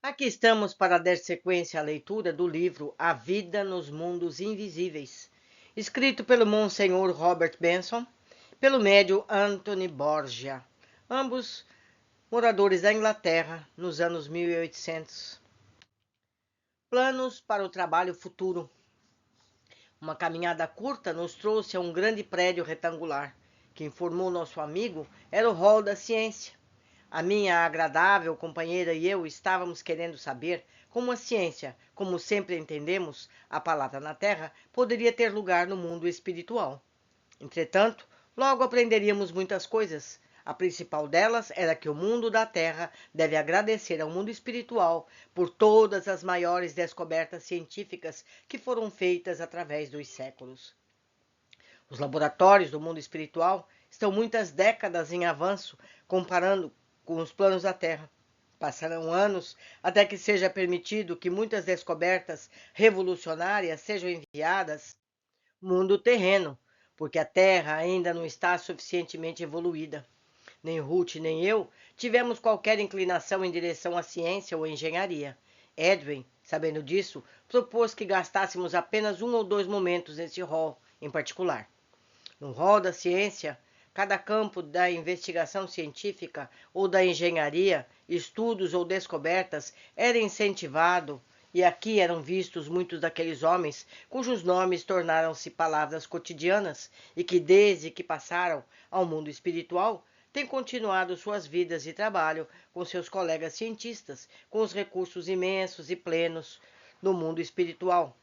Aqui estamos para dar sequência à leitura do livro A Vida nos Mundos Invisíveis, escrito pelo Monsenhor Robert Benson, pelo médium Anthony Borgia, ambos moradores da Inglaterra nos anos 1800. Planos para o trabalho futuro. Uma caminhada curta nos trouxe a um grande prédio retangular, que informou nosso amigo era o hall da ciência. A minha agradável companheira e eu estávamos querendo saber como a ciência, como sempre entendemos a palavra na Terra, poderia ter lugar no mundo espiritual. Entretanto, logo aprenderíamos muitas coisas. A principal delas era que o mundo da Terra deve agradecer ao mundo espiritual por todas as maiores descobertas científicas que foram feitas através dos séculos. Os laboratórios do mundo espiritual estão muitas décadas em avanço comparando com os planos da Terra. Passarão anos até que seja permitido que muitas descobertas revolucionárias sejam enviadas ao mundo terreno, porque a Terra ainda não está suficientemente evoluída. Nem Ruth nem eu tivemos qualquer inclinação em direção à ciência ou à engenharia. Edwin, sabendo disso, propôs que gastássemos apenas 1 ou 2 momentos nesse rol em particular. No rol da ciência, cada campo da investigação científica ou da engenharia, estudos ou descobertas era incentivado, e aqui eram vistos muitos daqueles homens cujos nomes tornaram-se palavras cotidianas e que, desde que passaram ao mundo espiritual, têm continuado suas vidas de trabalho com seus colegas cientistas, com os recursos imensos e plenos do mundo espiritual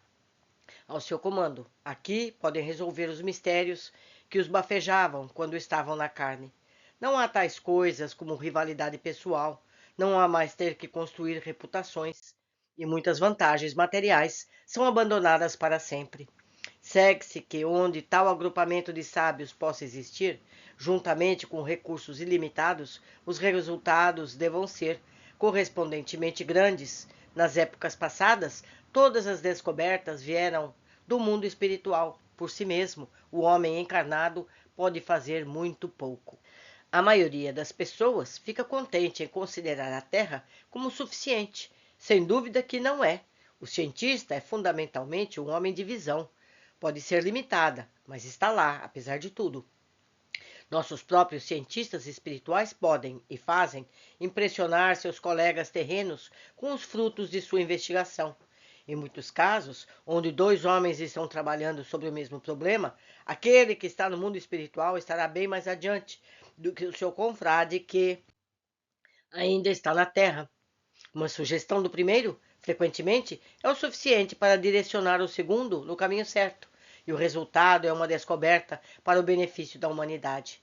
ao seu comando. Aqui podem resolver os mistérios que os bafejavam quando estavam na carne. Não há tais coisas como rivalidade pessoal, não há mais ter que construir reputações, e muitas vantagens materiais são abandonadas para sempre. Segue-se que onde tal agrupamento de sábios possa existir, juntamente com recursos ilimitados, os resultados devam ser correspondentemente grandes. Nas épocas passadas, todas as descobertas vieram do mundo espiritual. Por si mesmo, o homem encarnado pode fazer muito pouco. A maioria das pessoas fica contente em considerar a Terra como suficiente. Sem dúvida que não é. O cientista é fundamentalmente um homem de visão. Pode ser limitada, mas está lá, apesar de tudo. Nossos próprios cientistas espirituais podem e fazem impressionar seus colegas terrenos com os frutos de sua investigação. Em muitos casos, onde 2 homens estão trabalhando sobre o mesmo problema, aquele que está no mundo espiritual estará bem mais adiante do que o seu confrade que ainda está na Terra. Uma sugestão do primeiro, frequentemente, é o suficiente para direcionar o segundo no caminho certo, e o resultado é uma descoberta para o benefício da humanidade.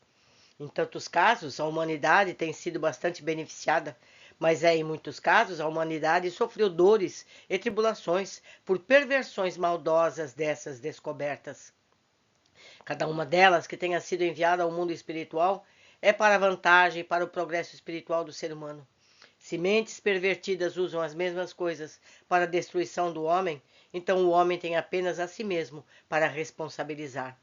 Em tantos casos, a humanidade tem sido bastante beneficiada, mas em muitos casos a humanidade sofreu dores e tribulações por perversões maldosas dessas descobertas. Cada uma delas que tenha sido enviada ao mundo espiritual é para a vantagem e para o progresso espiritual do ser humano. Se mentes pervertidas usam as mesmas coisas para a destruição do homem, então o homem tem apenas a si mesmo para responsabilizar.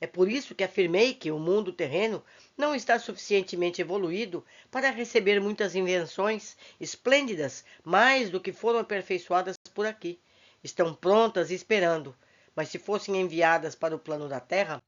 É por isso que afirmei que o mundo terreno não está suficientemente evoluído para receber muitas invenções esplêndidas, mais do que foram aperfeiçoadas por aqui. Estão prontas e esperando, mas se fossem enviadas para o plano da Terra,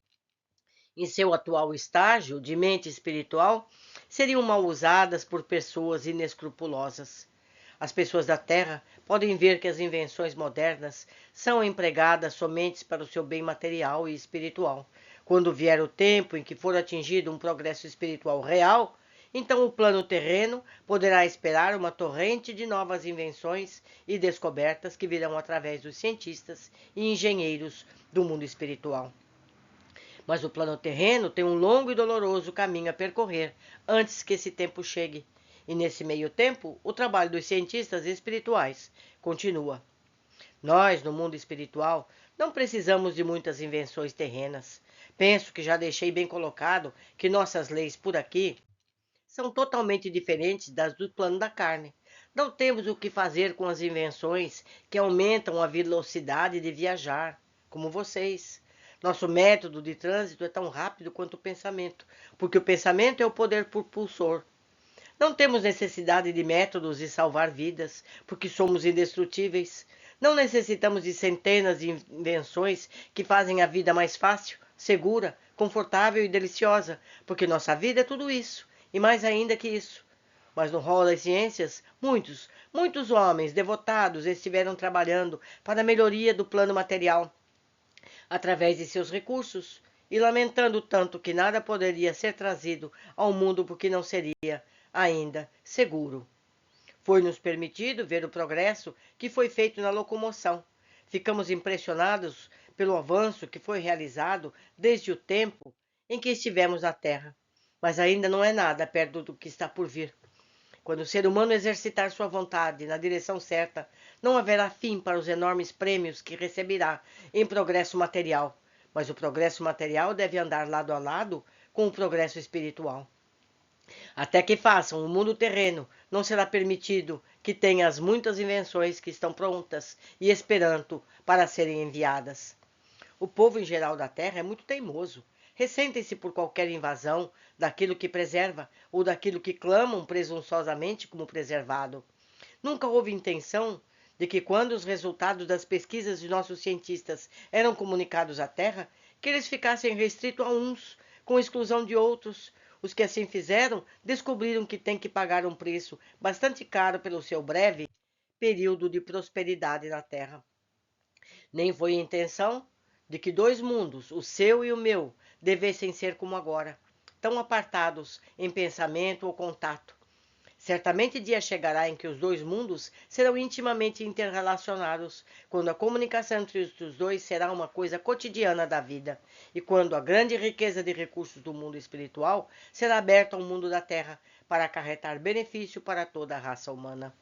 em seu atual estágio de mente espiritual, seriam mal usadas por pessoas inescrupulosas. As pessoas da Terra podem ver que as invenções modernas são empregadas somente para o seu bem material e espiritual. Quando vier o tempo em que for atingido um progresso espiritual real, então o plano terreno poderá esperar uma torrente de novas invenções e descobertas que virão através dos cientistas e engenheiros do mundo espiritual. Mas o plano terreno tem um longo e doloroso caminho a percorrer antes que esse tempo chegue. E nesse meio tempo, o trabalho dos cientistas espirituais continua. Nós, no mundo espiritual, não precisamos de muitas invenções terrenas. Penso que já deixei bem colocado que nossas leis por aqui são totalmente diferentes das do plano da carne. Não temos o que fazer com as invenções que aumentam a velocidade de viajar, como vocês. Nosso método de trânsito é tão rápido quanto o pensamento, porque o pensamento é o poder propulsor. Não temos necessidade de métodos de salvar vidas, porque somos indestrutíveis. Não necessitamos de centenas de invenções que fazem a vida mais fácil, segura, confortável e deliciosa, porque nossa vida é tudo isso, e mais ainda que isso. Mas no rol das ciências, muitos homens devotados estiveram trabalhando para a melhoria do plano material, através de seus recursos, e lamentando tanto que nada poderia ser trazido ao mundo porque não seria ainda seguro. Foi-nos permitido ver o progresso que foi feito na locomoção. Ficamos impressionados pelo avanço que foi realizado desde o tempo em que estivemos na Terra. Mas ainda não é nada perto do que está por vir. Quando o ser humano exercitar sua vontade na direção certa, não haverá fim para os enormes prêmios que receberá em progresso material. Mas o progresso material deve andar lado a lado com o progresso espiritual. Até que façam o mundo terreno, não será permitido que tenha as muitas invenções que estão prontas e esperando para serem enviadas. O povo em geral da terra é muito teimoso. Ressentem-se por qualquer invasão daquilo que preserva ou daquilo que clamam presunçosamente como preservado. Nunca houve intenção de que, quando os resultados das pesquisas de nossos cientistas eram comunicados à Terra, que eles ficassem restritos a uns, com exclusão de outros. Os que assim fizeram descobriram que têm que pagar um preço bastante caro pelo seu breve período de prosperidade na Terra. Nem foi a intenção de que dois mundos, o seu e o meu, devessem ser como agora, tão apartados em pensamento ou contato. Certamente dia chegará em que os dois mundos serão intimamente interrelacionados, quando a comunicação entre os dois será uma coisa cotidiana da vida, e quando a grande riqueza de recursos do mundo espiritual será aberta ao mundo da Terra para acarretar benefício para toda a raça humana.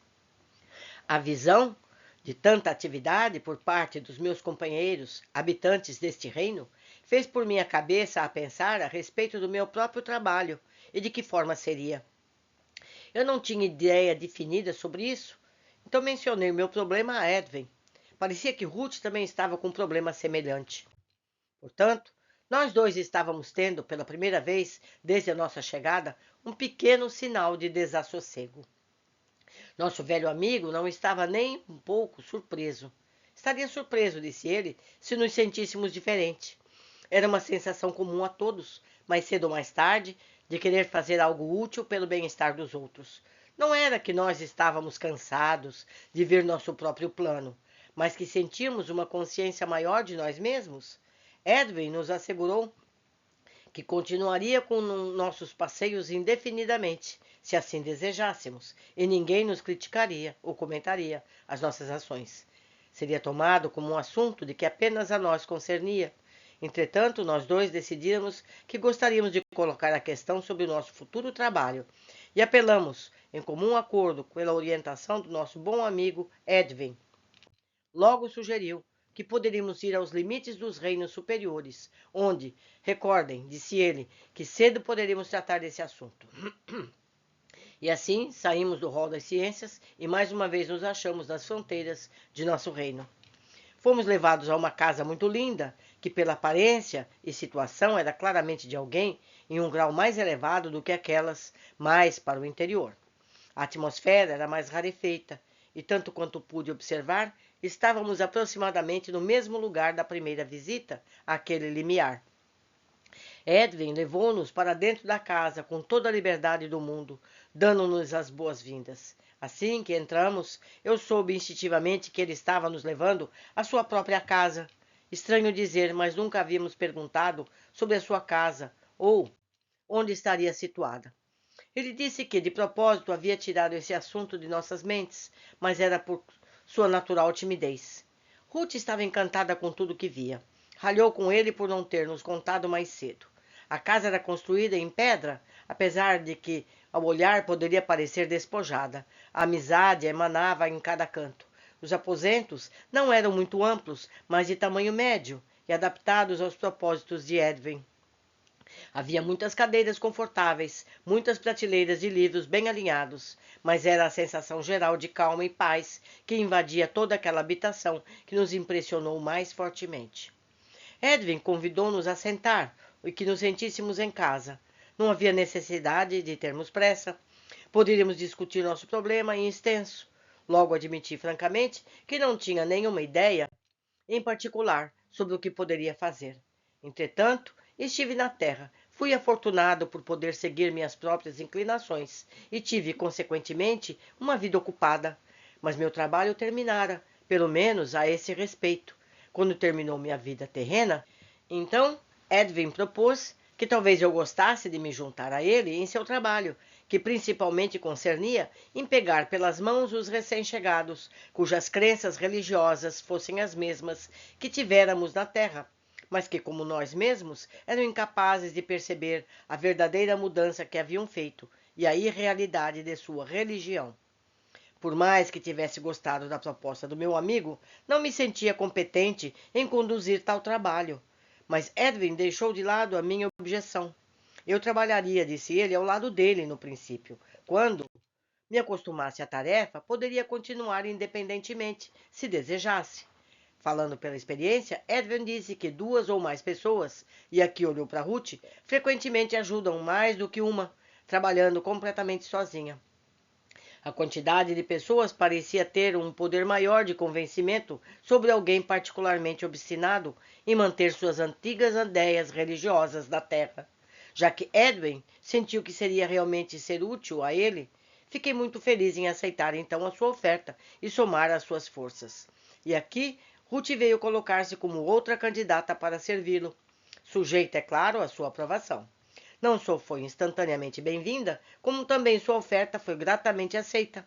A visão de tanta atividade por parte dos meus companheiros, habitantes deste reino, fez por minha cabeça a pensar a respeito do meu próprio trabalho e de que forma seria. Eu não tinha ideia definida sobre isso, então mencionei o meu problema a Edwin. Parecia que Ruth também estava com um problema semelhante. Portanto, nós dois estávamos tendo, pela primeira vez desde a nossa chegada, um pequeno sinal de desassossego. Nosso velho amigo não estava nem um pouco surpreso. Estaria surpreso, disse ele, se nos sentíssemos diferente. Era uma sensação comum a todos, mais cedo ou mais tarde, de querer fazer algo útil pelo bem-estar dos outros. Não era que nós estávamos cansados de ver nosso próprio plano, mas que sentíamos uma consciência maior de nós mesmos. Edwin nos assegurou que continuaria com nossos passeios indefinidamente, se assim desejássemos, e ninguém nos criticaria ou comentaria as nossas ações. Seria tomado como um assunto de que apenas a nós concernia. Entretanto, nós dois decidimos que gostaríamos de colocar a questão sobre o nosso futuro trabalho e apelamos, em comum acordo, pela orientação do nosso bom amigo Edwin. Logo sugeriu que poderíamos ir aos limites dos reinos superiores, onde, recordem, disse ele, que cedo poderíamos tratar desse assunto. E assim saímos do rol das ciências e mais uma vez nos achamos nas fronteiras de nosso reino. Fomos levados a uma casa muito linda, que pela aparência e situação era claramente de alguém em um grau mais elevado do que aquelas mais para o interior. A atmosfera era mais rarefeita, e tanto quanto pude observar, estávamos aproximadamente no mesmo lugar da primeira visita àquele limiar. Edwin levou-nos para dentro da casa com toda a liberdade do mundo, dando-nos as boas-vindas. Assim que entramos, eu soube instintivamente que ele estava nos levando à sua própria casa. Estranho dizer, mas nunca havíamos perguntado sobre a sua casa ou onde estaria situada. Ele disse que, de propósito, havia tirado esse assunto de nossas mentes, mas era por sua natural timidez. Ruth estava encantada com tudo que via. Ralhou com ele por não ter nos contado mais cedo. A casa era construída em pedra, apesar de que, ao olhar, poderia parecer despojada. A amizade emanava em cada canto. Os aposentos não eram muito amplos, mas de tamanho médio e adaptados aos propósitos de Edwin. Havia muitas cadeiras confortáveis, muitas prateleiras de livros bem alinhados, mas era a sensação geral de calma e paz que invadia toda aquela habitação que nos impressionou mais fortemente. Edwin convidou-nos a sentar e que nos sentíssemos em casa. Não havia necessidade de termos pressa. Poderíamos discutir nosso problema em extenso. Logo admiti francamente que não tinha nenhuma ideia em particular sobre o que poderia fazer. Entretanto, estive na Terra, fui afortunado por poder seguir minhas próprias inclinações e tive, consequentemente, uma vida ocupada. Mas meu trabalho terminara, pelo menos a esse respeito. Quando terminou minha vida terrena, então Edwin propôs que talvez eu gostasse de me juntar a ele em seu trabalho, que principalmente concernia em pegar pelas mãos os recém-chegados, cujas crenças religiosas fossem as mesmas que tivéramos na Terra, mas que, como nós mesmos, eram incapazes de perceber a verdadeira mudança que haviam feito e a irrealidade de sua religião. Por mais que tivesse gostado da proposta do meu amigo, não me sentia competente em conduzir tal trabalho. Mas Edwin deixou de lado a minha objeção. Eu trabalharia, disse ele, ao lado dele no princípio. Quando me acostumasse à tarefa, poderia continuar independentemente, se desejasse. Falando pela experiência, Edwin disse que duas ou mais pessoas, e aqui olhou para Ruth, frequentemente ajudam mais do que uma, trabalhando completamente sozinha. A quantidade de pessoas parecia ter um poder maior de convencimento sobre alguém particularmente obstinado em manter suas antigas ideias religiosas da terra. Já que Edwin sentiu que seria realmente ser útil a ele, fiquei muito feliz em aceitar então a sua oferta e somar as suas forças. E aqui, Ruth veio colocar-se como outra candidata para servi-lo, sujeita, é claro, à sua aprovação. Não só foi instantaneamente bem-vinda, como também sua oferta foi gratamente aceita.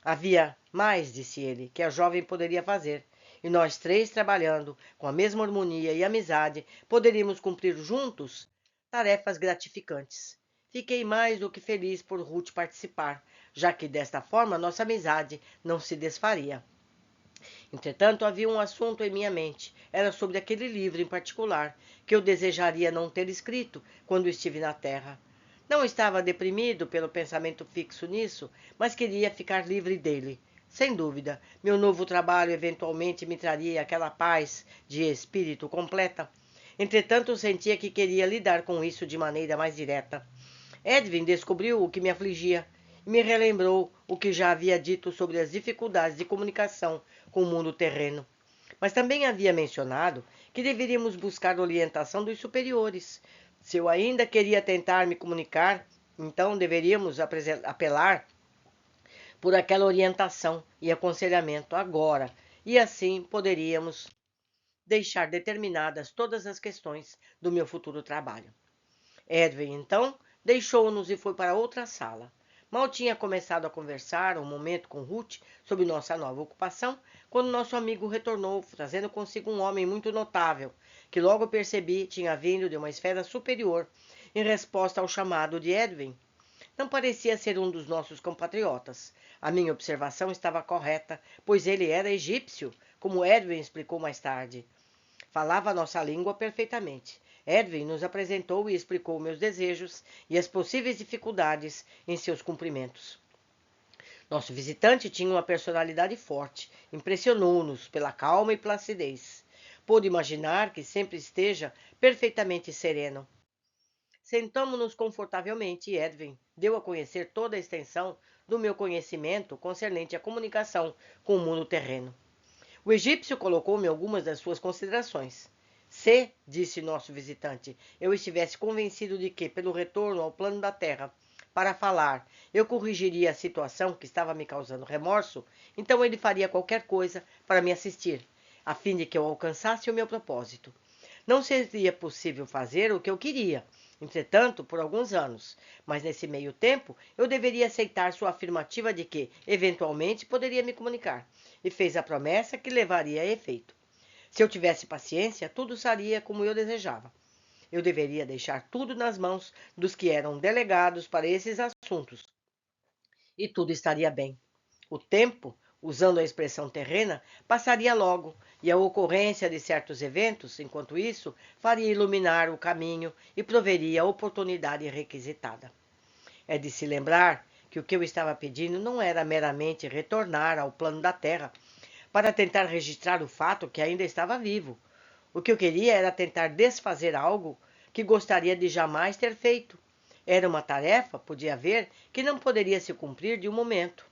Havia mais, disse ele, que a jovem poderia fazer, e nós três, trabalhando com a mesma harmonia e amizade, poderíamos cumprir juntos tarefas gratificantes. Fiquei mais do que feliz por Ruth participar, já que desta forma nossa amizade não se desfaria. Entretanto, havia um assunto em minha mente. Era sobre aquele livro em particular, que eu desejaria não ter escrito quando estive na Terra. Não estava deprimido pelo pensamento fixo nisso, mas queria ficar livre dele. Sem dúvida, meu novo trabalho eventualmente me traria aquela paz de espírito completa. Entretanto, sentia que queria lidar com isso de maneira mais direta. Edwin descobriu o que me afligia e me relembrou o que já havia dito sobre as dificuldades de comunicação com o mundo terreno. Mas também havia mencionado que deveríamos buscar orientação dos superiores. Se eu ainda queria tentar me comunicar, então deveríamos apelar por aquela orientação e aconselhamento agora, e assim poderíamos deixar determinadas todas as questões do meu futuro trabalho. Edwin, então, deixou-nos e foi para outra sala. Mal tinha começado a conversar um momento com Ruth sobre nossa nova ocupação, quando nosso amigo retornou, trazendo consigo um homem muito notável, que logo percebi tinha vindo de uma esfera superior, em resposta ao chamado de Edwin. Não parecia ser um dos nossos compatriotas. A minha observação estava correta, pois ele era egípcio, como Edwin explicou mais tarde. Falava a nossa língua perfeitamente. Edwin nos apresentou e explicou meus desejos e as possíveis dificuldades em seus cumprimentos. Nosso visitante tinha uma personalidade forte, impressionou-nos pela calma e placidez. Pôde imaginar que sempre esteja perfeitamente sereno. Sentamo-nos confortavelmente e Edwin deu a conhecer toda a extensão do meu conhecimento concernente à comunicação com o mundo terreno. O egípcio colocou-me algumas das suas considerações. Se, disse nosso visitante, eu estivesse convencido de que, pelo retorno ao plano da Terra, para falar, eu corrigiria a situação que estava me causando remorso, então ele faria qualquer coisa para me assistir, a fim de que eu alcançasse o meu propósito. Não seria possível fazer o que eu queria, entretanto, por alguns anos, mas nesse meio tempo eu deveria aceitar sua afirmativa de que, eventualmente, poderia me comunicar, e fez a promessa que levaria a efeito. Se eu tivesse paciência, tudo seria como eu desejava. Eu deveria deixar tudo nas mãos dos que eram delegados para esses assuntos, e tudo estaria bem. O tempo, usando a expressão terrena, passaria logo, e a ocorrência de certos eventos, enquanto isso, faria iluminar o caminho e proveria a oportunidade requisitada. É de se lembrar que o que eu estava pedindo não era meramente retornar ao plano da Terra para tentar registrar o fato que ainda estava vivo. O que eu queria era tentar desfazer algo que gostaria de jamais ter feito. Era uma tarefa, podia ver, que não poderia se cumprir de um momento,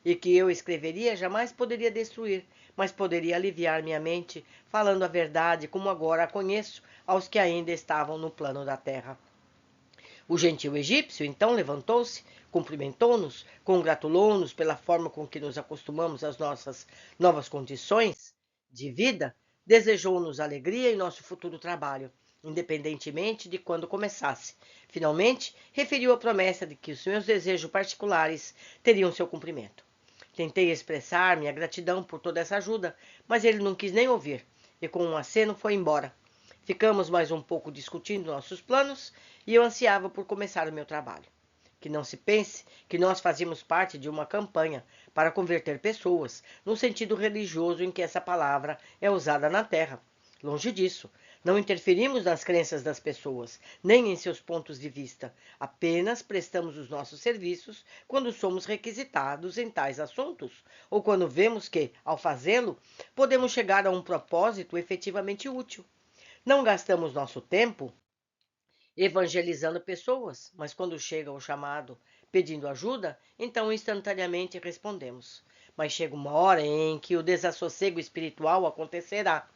e que eu escreveria jamais poderia destruir, mas poderia aliviar minha mente, falando a verdade como agora a conheço aos que ainda estavam no plano da terra. O gentil egípcio então levantou-se, cumprimentou-nos, congratulou-nos pela forma com que nos acostumamos às nossas novas condições de vida, desejou-nos alegria em nosso futuro trabalho, independentemente de quando começasse. Finalmente, referiu a promessa de que os meus desejos particulares teriam seu cumprimento. Tentei expressar minha gratidão por toda essa ajuda, mas ele não quis nem ouvir, e com um aceno foi embora. Ficamos mais um pouco discutindo nossos planos, e eu ansiava por começar o meu trabalho. Que não se pense que nós fazíamos parte de uma campanha para converter pessoas, no sentido religioso em que essa palavra é usada na Terra. Longe disso. Não interferimos nas crenças das pessoas, nem em seus pontos de vista. Apenas prestamos os nossos serviços quando somos requisitados em tais assuntos, ou quando vemos que, ao fazê-lo, podemos chegar a um propósito efetivamente útil. Não gastamos nosso tempo evangelizando pessoas, mas quando chega o chamado pedindo ajuda, então instantaneamente respondemos. Mas chega uma hora em que o desassossego espiritual acontecerá.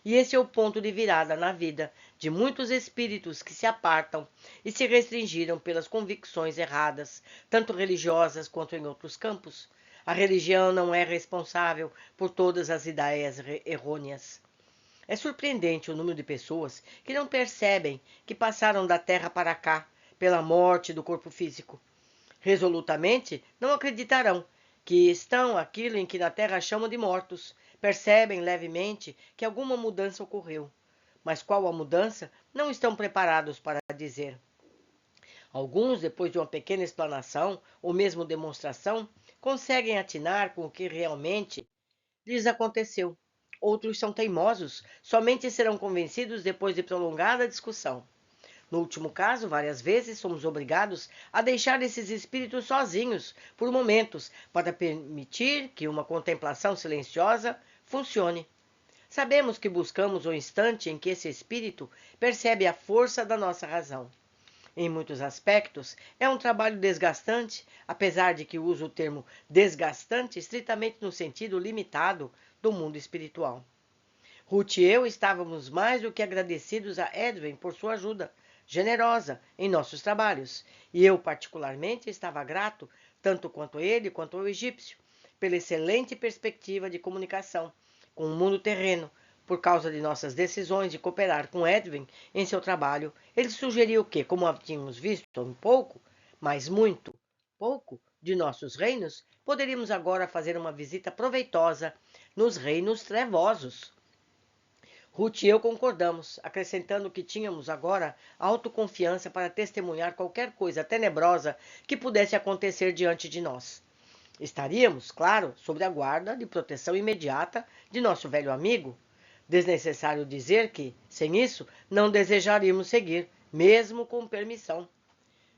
E esse é o ponto de virada na vida de muitos espíritos que se apartam e se restringiram pelas convicções erradas, tanto religiosas quanto em outros campos. A religião não é responsável por todas as ideias errôneas. É surpreendente o número de pessoas que não percebem que passaram da terra para cá pela morte do corpo físico. Resolutamente não acreditarão que estão aquilo em que na terra chamam de mortos. Percebem levemente que alguma mudança ocorreu, mas qual a mudança não estão preparados para dizer. Alguns, depois de uma pequena explanação ou mesmo demonstração, conseguem atinar com o que realmente lhes aconteceu. Outros são teimosos, somente serão convencidos depois de prolongada discussão. No último caso, várias vezes somos obrigados a deixar esses espíritos sozinhos por momentos para permitir que uma contemplação silenciosa funcione. Sabemos que buscamos o instante em que esse espírito percebe a força da nossa razão. Em muitos aspectos, é um trabalho desgastante, apesar de que uso o termo desgastante estritamente no sentido limitado do mundo espiritual. Ruth e eu estávamos mais do que agradecidos a Edwin por sua ajuda generosa em nossos trabalhos, e eu particularmente estava grato, tanto quanto ele quanto ao egípcio, pela excelente perspectiva de comunicação com o mundo terreno. Por causa de nossas decisões de cooperar com Edwin em seu trabalho, ele sugeriu que, como tínhamos visto um pouco, mas muito pouco, de nossos reinos, poderíamos agora fazer uma visita proveitosa nos reinos trevosos. Ruth e eu concordamos, acrescentando que tínhamos agora autoconfiança para testemunhar qualquer coisa tenebrosa que pudesse acontecer diante de nós. Estaríamos, claro, sob a guarda de proteção imediata de nosso velho amigo. Desnecessário dizer que, sem isso, não desejaríamos seguir, mesmo com permissão.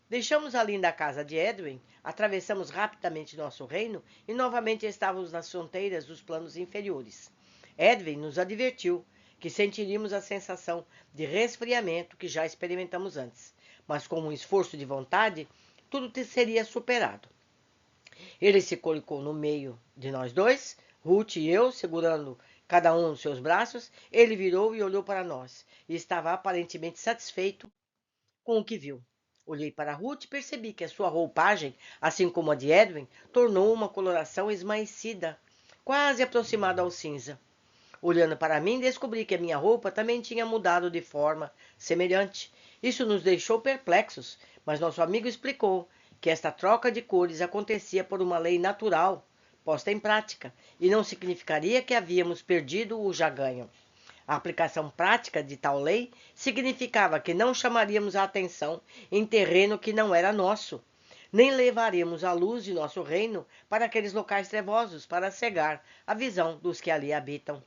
Deixamos a linda casa de Edwin, atravessamos rapidamente nosso reino e novamente estávamos nas fronteiras dos planos inferiores. Edwin nos advertiu que sentiríamos a sensação de resfriamento que já experimentamos antes, mas com um esforço de vontade, tudo seria superado. Ele se colocou no meio de nós dois, Ruth e eu, segurando cada um nos seus braços. Ele virou e olhou para nós, e estava aparentemente satisfeito com o que viu. Olhei para Ruth e percebi que a sua roupagem, assim como a de Edwin, tornou uma coloração esmaecida, quase aproximada ao cinza. Olhando para mim, descobri que a minha roupa também tinha mudado de forma semelhante. Isso nos deixou perplexos, mas nosso amigo explicou que esta troca de cores acontecia por uma lei natural, posta em prática, e não significaria que havíamos perdido o já ganho. A aplicação prática de tal lei significava que não chamaríamos a atenção em terreno que não era nosso, nem levaríamos a luz de nosso reino para aqueles locais trevosos para cegar a visão dos que ali habitam.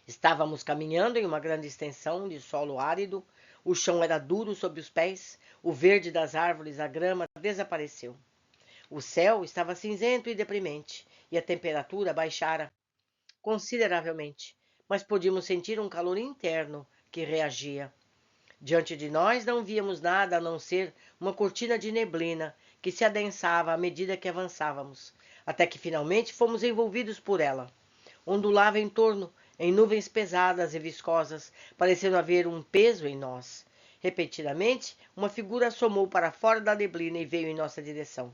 Estávamos caminhando em uma grande extensão de solo árido, o chão era duro sob os pés, o verde das árvores, a grama desapareceu. O céu estava cinzento e deprimente, e a temperatura baixara consideravelmente, mas podíamos sentir um calor interno que reagia. Diante de nós não víamos nada a não ser uma cortina de neblina que se adensava à medida que avançávamos, até que finalmente fomos envolvidos por ela. Ondulava em torno, em nuvens pesadas e viscosas, parecendo haver um peso em nós. Repentinamente, uma figura assomou para fora da neblina e veio em nossa direção.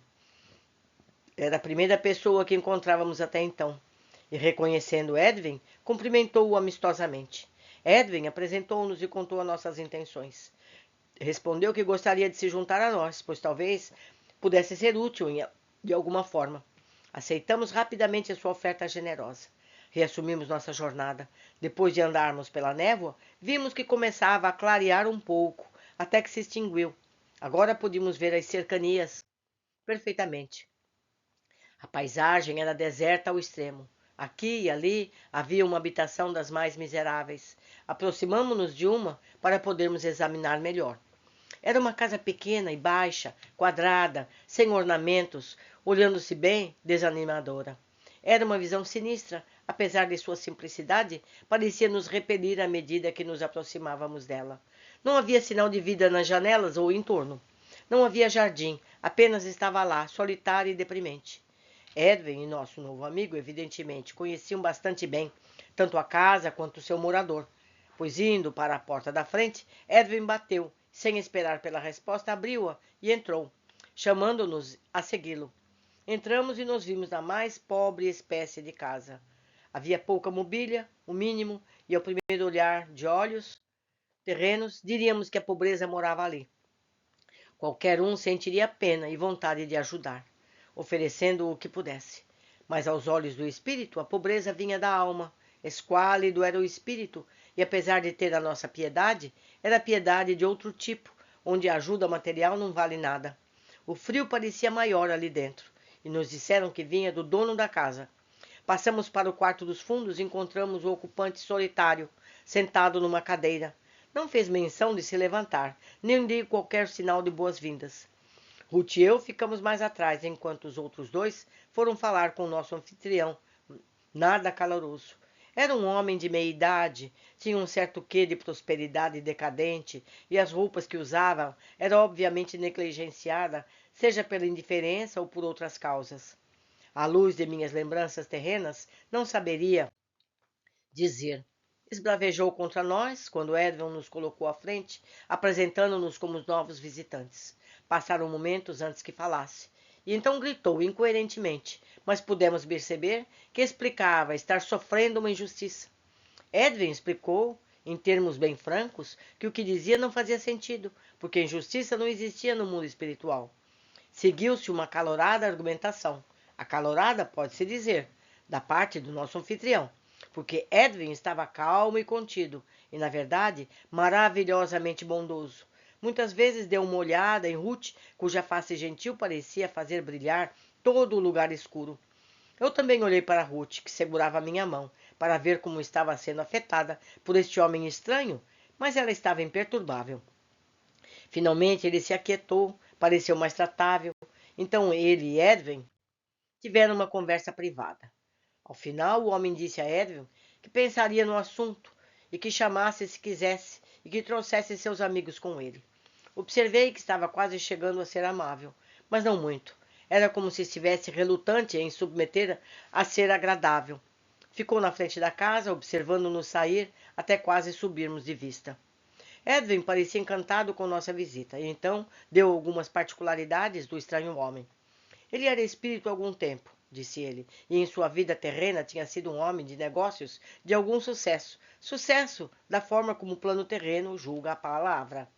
Era a primeira pessoa que encontrávamos até então, e reconhecendo Edwin, cumprimentou-o amistosamente. Edwin apresentou-nos e contou as nossas intenções. Respondeu que gostaria de se juntar a nós, pois talvez pudesse ser útil de alguma forma. Aceitamos rapidamente a sua oferta generosa. Reassumimos nossa jornada. Depois de andarmos pela névoa, vimos que começava a clarear um pouco, até que se extinguiu. Agora podíamos ver as cercanias perfeitamente. A paisagem era deserta ao extremo. Aqui e ali havia uma habitação das mais miseráveis. Aproximamo-nos de uma para podermos examinar melhor. Era uma casa pequena e baixa, quadrada, sem ornamentos, olhando-se bem, desanimadora. Era uma visão sinistra, apesar de sua simplicidade, parecia nos repelir à medida que nos aproximávamos dela. Não havia sinal de vida nas janelas ou em torno. Não havia jardim, apenas estava lá, solitário e deprimente. Edwin e nosso novo amigo, evidentemente, conheciam bastante bem tanto a casa quanto seu morador, pois indo para a porta da frente, Edwin bateu, sem esperar pela resposta, abriu-a e entrou, chamando-nos a segui-lo. Entramos e nos vimos na mais pobre espécie de casa. Havia pouca mobília, o mínimo, e ao primeiro olhar de olhos terrenos, diríamos que a pobreza morava ali. Qualquer um sentiria pena e vontade de ajudar, oferecendo o que pudesse. Mas aos olhos do espírito, a pobreza vinha da alma. Esquálido era o espírito, e apesar de ter a nossa piedade, era piedade de outro tipo, onde a ajuda material não vale nada. O frio parecia maior ali dentro, e nos disseram que vinha do dono da casa. Passamos para o quarto dos fundos e encontramos o ocupante solitário, sentado numa cadeira. Não fez menção de se levantar, nem deu qualquer sinal de boas-vindas. Ruth e eu ficamos mais atrás, enquanto os outros dois foram falar com o nosso anfitrião, nada caloroso. Era um homem de meia idade, tinha um certo quê de prosperidade decadente, e as roupas que usava eram obviamente negligenciadas, seja pela indiferença ou por outras causas. À luz de minhas lembranças terrenas, não saberia dizer. Esbravejou contra nós quando Edwin nos colocou à frente, apresentando-nos como os novos visitantes. Passaram momentos antes que falasse. E então gritou incoerentemente, mas pudemos perceber que explicava estar sofrendo uma injustiça. Edwin explicou, em termos bem francos, que o que dizia não fazia sentido, porque injustiça não existia no mundo espiritual. Seguiu-se uma acalorada argumentação. Acalorada, pode-se dizer, da parte do nosso anfitrião, porque Edwin estava calmo e contido, e, na verdade, maravilhosamente bondoso. Muitas vezes deu uma olhada em Ruth, cuja face gentil parecia fazer brilhar todo o lugar escuro. Eu também olhei para Ruth, que segurava minha mão, para ver como estava sendo afetada por este homem estranho, mas ela estava imperturbável. Finalmente ele se aquietou, pareceu mais tratável. Então ele e Edwin tiveram uma conversa privada. Ao final, o homem disse a Edwin que pensaria no assunto e que chamasse se quisesse e que trouxesse seus amigos com ele. Observei que estava quase chegando a ser amável, mas não muito. Era como se estivesse relutante em submeter a ser agradável. Ficou na frente da casa, observando-nos sair até quase subirmos de vista. Edwin parecia encantado com nossa visita, e então deu algumas particularidades do estranho homem. Ele era espírito há algum tempo, disse ele, e em sua vida terrena tinha sido um homem de negócios de algum sucesso. Sucesso da forma como o plano terreno julga a palavra.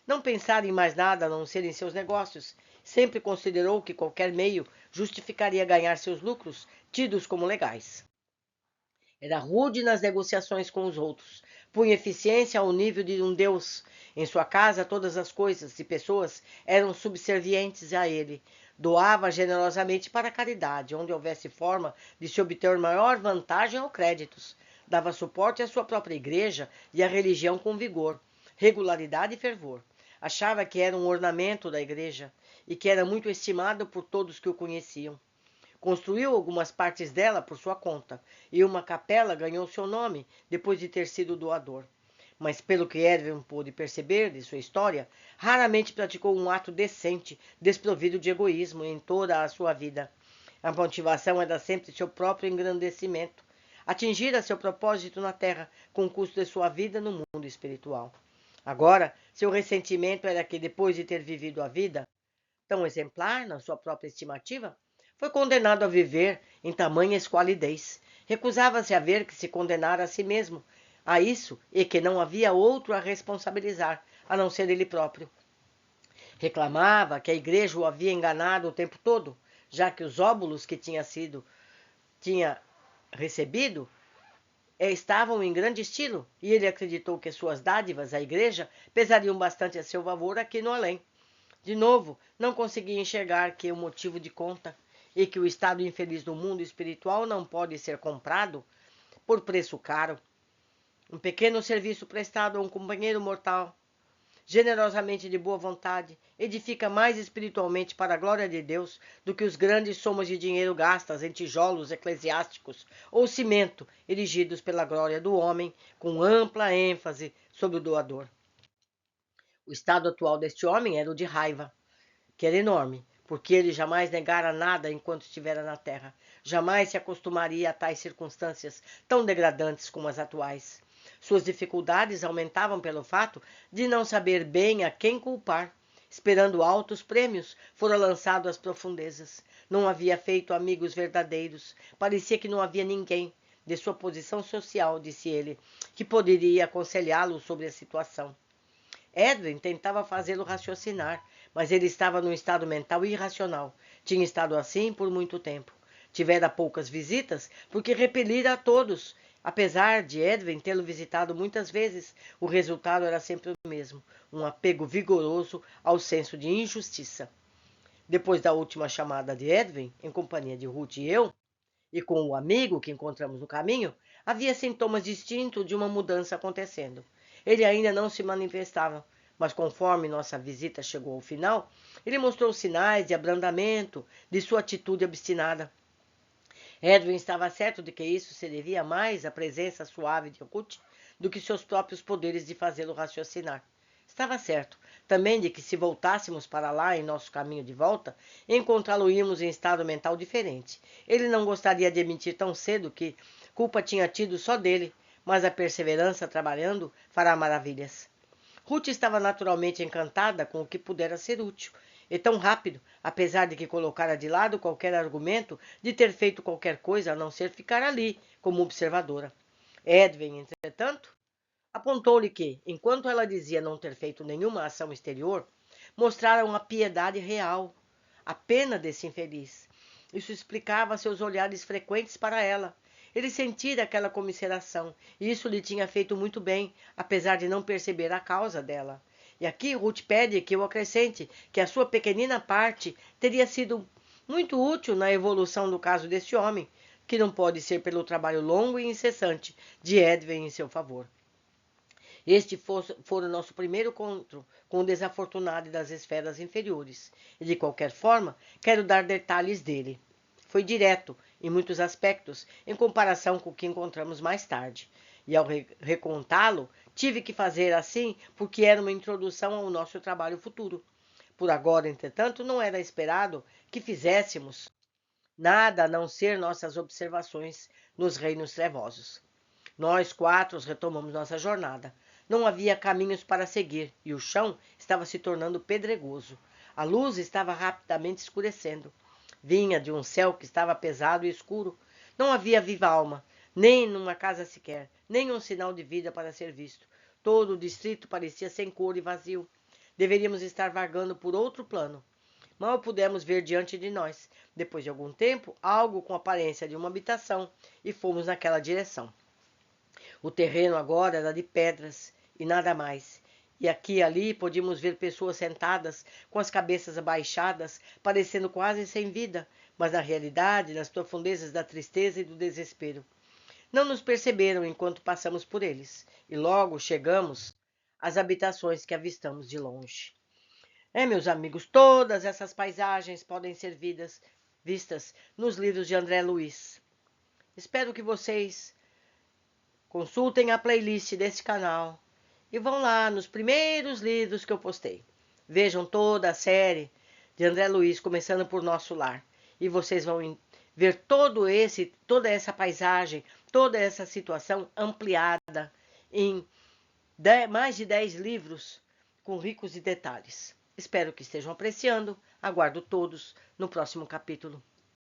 Não pensara em mais nada a não ser em seus negócios. Sempre considerou que qualquer meio justificaria ganhar seus lucros, tidos como legais. Era rude nas negociações com os outros. Punha eficiência ao nível de um deus. Em sua casa, todas as coisas e pessoas eram subservientes a ele. Doava generosamente para a caridade, onde houvesse forma de se obter maior vantagem ou créditos. Dava suporte à sua própria igreja e à religião com vigor, regularidade e fervor. Achava que era um ornamento da igreja e que era muito estimado por todos que o conheciam. Construiu algumas partes dela por sua conta, e uma capela ganhou seu nome depois de ter sido doador. mas pelo que Edwin pôde perceber de sua história, raramente praticou um ato decente, desprovido de egoísmo em toda a sua vida. A motivação era sempre seu próprio engrandecimento, atingir a seu propósito na terra com o custo de sua vida no mundo espiritual. Agora, seu ressentimento era que, depois de ter vivido a vida tão exemplar na sua própria estimativa, foi condenado a viver em tamanha esqualidez. Recusava-se a ver que se condenara a si mesmo a isso e que não havia outro a responsabilizar, a não ser ele próprio. Reclamava que a igreja o havia enganado o tempo todo, já que os óbulos que tinha recebido estavam em grande estilo, e ele acreditou que suas dádivas à igreja pesariam bastante a seu favor aqui no além. De novo, não conseguia enxergar que o motivo de conta e que o estado infeliz do mundo espiritual não pode ser comprado por preço caro. Um pequeno serviço prestado a um companheiro mortal, generosamente de boa vontade, edifica mais espiritualmente para a glória de Deus do que os grandes somas de dinheiro gastas em tijolos eclesiásticos ou cimento erigidos pela glória do homem, com ampla ênfase sobre o doador. O estado atual deste homem era o de raiva, que era enorme, porque ele jamais negara nada enquanto estivera na terra, jamais se acostumaria a tais circunstâncias tão degradantes como as atuais. Suas dificuldades aumentavam pelo fato de não saber bem a quem culpar. Esperando altos prêmios, fora lançado às profundezas. Não havia feito amigos verdadeiros. Parecia que não havia ninguém, de sua posição social, disse ele, que poderia aconselhá-lo sobre a situação. Edwin tentava fazê-lo raciocinar, mas ele estava num estado mental irracional. Tinha estado assim por muito tempo. Tivera poucas visitas porque repelira a todos. Apesar de Edwin tê-lo visitado muitas vezes, o resultado era sempre o mesmo, um apego vigoroso ao senso de injustiça. Depois da última chamada de Edwin, em companhia de Ruth e eu, e com o amigo que encontramos no caminho, havia sintomas distintos de uma mudança acontecendo. Ele ainda não se manifestava, mas conforme nossa visita chegou ao final, ele mostrou sinais de abrandamento de sua atitude obstinada. Edwin estava certo de que isso se devia mais à presença suave de Ruth do que seus próprios poderes de fazê-lo raciocinar. Estava certo também de que, se voltássemos para lá em nosso caminho de volta, encontrá-lo-íamos em estado mental diferente. Ele não gostaria de admitir tão cedo que culpa tinha tido só dele, mas a perseverança trabalhando fará maravilhas. Ruth estava naturalmente encantada com o que pudera ser útil, e tão rápido, apesar de que colocara de lado qualquer argumento de ter feito qualquer coisa a não ser ficar ali como observadora. Edwin, entretanto, apontou-lhe que, enquanto ela dizia não ter feito nenhuma ação exterior, mostrara uma piedade real, a pena desse infeliz. Isso explicava seus olhares frequentes para ela. Ele sentira aquela comiseração, e isso lhe tinha feito muito bem, apesar de não perceber a causa dela. E aqui Ruth pede que eu acrescente que a sua pequenina parte teria sido muito útil na evolução do caso deste homem, que não pode ser pelo trabalho longo e incessante de Edwin em seu favor. Este fora o nosso primeiro encontro com o desafortunado das esferas inferiores, e de qualquer forma quero dar detalhes dele. Foi direto, em muitos aspectos, em comparação com o que encontramos mais tarde, e ao recontá-lo, tive que fazer assim porque era uma introdução ao nosso trabalho futuro. Por agora, entretanto, não era esperado que fizéssemos nada a não ser nossas observações nos reinos trevosos. Nós quatro retomamos nossa jornada. Não havia caminhos para seguir e o chão estava se tornando pedregoso. A luz estava rapidamente escurecendo. Vinha de um céu que estava pesado e escuro. Não havia viva alma, nem numa casa sequer, nem um sinal de vida para ser visto. Todo o distrito parecia sem cor e vazio. Deveríamos estar vagando por outro plano. Mal pudemos ver diante de nós, depois de algum tempo, algo com a aparência de uma habitação, e fomos naquela direção. O terreno agora era de pedras e nada mais. E aqui e ali podíamos ver pessoas sentadas, com as cabeças abaixadas, parecendo quase sem vida, mas na realidade nas profundezas da tristeza e do desespero. Não nos perceberam enquanto passamos por eles, e logo chegamos às habitações que avistamos de longe. Meus amigos, todas essas paisagens podem ser vistas nos livros de André Luiz. Espero que vocês consultem a playlist desse canal e vão lá nos primeiros livros que eu postei. Vejam toda a série de André Luiz, começando por Nosso Lar. E vocês vão ver toda essa paisagem, toda essa situação ampliada em mais de 10 livros com ricos detalhes. Espero que estejam apreciando. Aguardo todos no próximo capítulo.